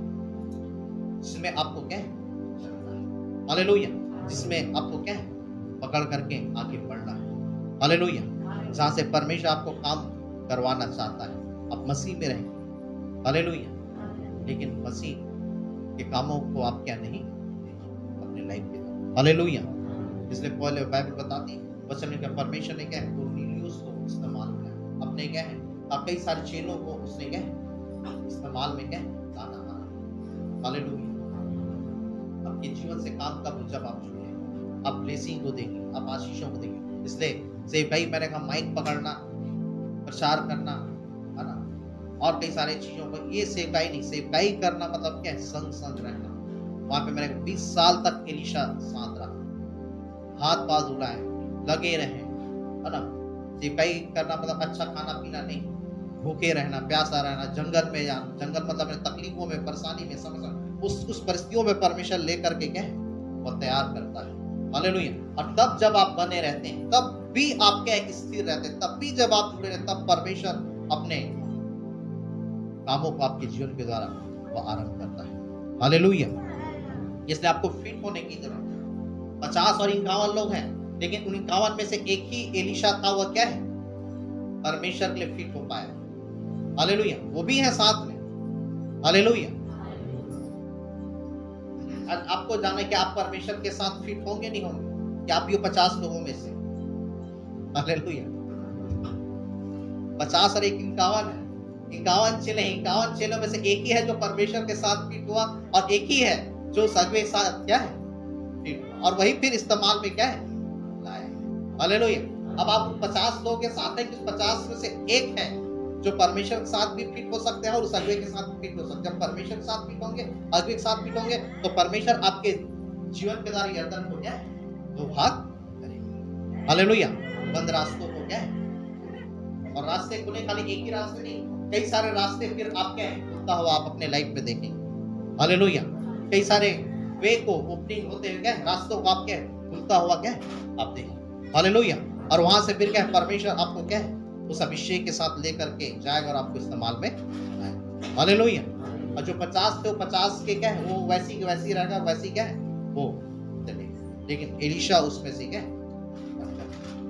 जिसमें आपको क्या है, हालेलुया, जिसमें आपको क्या है, पकड़ करके आगे बढ़ना है, हालेलुया। जहां से परमेश्वर आपको काम करवाना चाहता है, आप मसीह में रहें, हालेलुया। लेकिन मसीह के कामों को आप क्या नहीं अपने लाइफ में, हालेलुया। इसलिए पहले बाइबल बताती, वचन में परमेश्वर ने क्या है, कुरनेलियुस को इस्तेमाल किया, अपने क्या है, आप कई सारे चेलों को उसने क्या है, इस्तेमाल में क्या है, लाना, हालेलुया। आपके जीवन से काम कब, जब आप जुड़े, आप ब्लेसिंग को देंगे, आप आशीषों को देंगे। इसलिए सेवकाई, मैंने कहा माइक पकड़ना, प्रचार करना, है ना, और कई सारे चीजों को, ये सेवकाई नहीं। सेवकाई करना मतलब क्या है, संग संग रहना। वहां पे मैंने 20 साल तक एलीशा साथ रहा, हाथ पांव धुलाए, लगे रहे, है ना। सेवकाई करना मतलब अच्छा खाना पीना नहीं, भूखे रहना, प्यासा रहना, जंगल में जाना, जंगल मतलब तकलीफों में, परेशानी में, समस्या, उस परिस्थितियों में परमेश्वर लेकर के क्या है, वो तैयार करता है, हालेलुया। और तब जब आप बने रहते हैं, तब भी आप क्या स्थिर रहते हैं, तब भी जब आप जुड़े रहते, तब परमेश्वर अपने कामों को आपके जीवन के द्वारा वो आरंभ करता है, हालेलुया। इसलिए आपको फिट होने की जरूरत। 50 और 51 लोग हैं, लेकिन उन 51 में से एक ही एलीशा था, वह क्या है, परमेश्वर के लिए फिट हो पाया, हालेलुया। वो भी है साथ में, हालेलुया। आपको जाने कि आप परमेश्वर के साथ फिट होंगे नहीं होंगे, कि आप भी 50 लोगों में से। हालेलुया। 50 और 51 है, 51 चेले हैं। 51 चेलों में से एक ही है जो परमेश्वर के साथ फिट हुआ, और एक ही है जो सगवे साथ क्या है फिट हुआ, और वही फिर इस्तेमाल में क्या है लाए। हालेलुया। अब आप 50 लोगों के साथ हैं कि 50 में से एक है जो परमेश्वर के साथ भी फिट हो सकते हैं और उस अगुवे के साथ भी फिट हो सकते हैं। जब परमेश्वर के साथ फिट होंगे, अगुवे के साथ फिट होंगे, तो परमेश्वर आपके जीवन के द्वारा यर्दन को क्या है 2 भाग करेगा। हालेलुया। बंद रास्तों को क्या है, और रास्ते खुले, खाली एक ही रास्ते नहीं, कई सारे रास्ते फिर आप क्या है खुलता हुआ आप अपने लाइफ में देखेंगे। हालेलुया। कई सारे वे को ओपनिंग होते हुए क्या है, रास्तों को आप क्या है खुलता हुआ क्या है आप देखेंगे। हालेलुया। और वहां से फिर क्या है परमेश्वर आपको क्या है उस अभिषेक के साथ लेकर के जाएगा और आपको इस्तेमाल में लाएगा। हालेलुया। और जो 50 थे वो 50 के क्या है वो वैसी की वैसी रहेगा, वैसी क्या है वो चलेगा, लेकिन एलीशा उसमें से क्या है।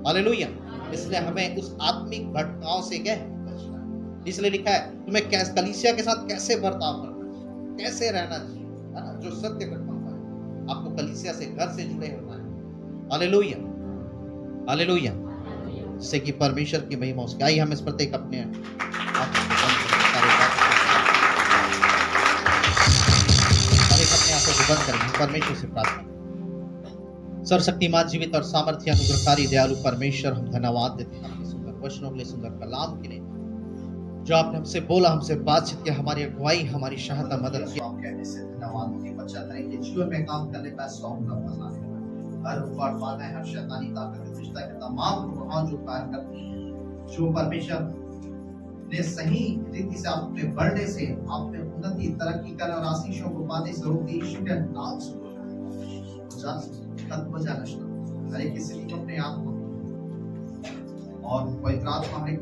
हालेलुया। इसलिए हमें उस आत्मिक भटकाव से क्या है बचना है। इसलिए लिखा है तुम्हें कलीसिया के साथ कैसे बर्ताव करना चाहिए, कैसे रहना चाहिए, है ना, जो सत्य कठोरता है। आपको कलीसिया से घर से जुड़े होना है। हालेलुया। हालेलुया। जिससे कि परमेश्वर की महिमा उसकी। आइए हम इस प्रत्येक अपने आंखों को बंद करेंगे, परमेश्वर से प्रार्थना। सर्वशक्तिमान जीवित और सामर्थ्य अनुग्रहकारी दयालु परमेश्वर, हम धन्यवाद देते हैं आपके सुंदर वचनों के लिए, सुंदर कलाम के लिए, जो आपने हमसे बोला, हमसे बातचीत किया, हमारी अगुवाई, हमारी सहायता, मदद की। आप कहने से धन्यवाद होगी। बच्चा तरह के जीवन में काम करने का शौक का मजा है। हर बार बाधा है, हर शैतानी ताकत रिश्ता के तमाम प्रभाव जो कार्य करती है, जो परमेश्वर ने सही रीति से अपने बढ़ने से, अपने उन्नति तरक्की करने और आशीषों को पाने से रोक दी। यीशु के नाम से हर एक किसी को अपने आप को और पवित्र आत्मा हमें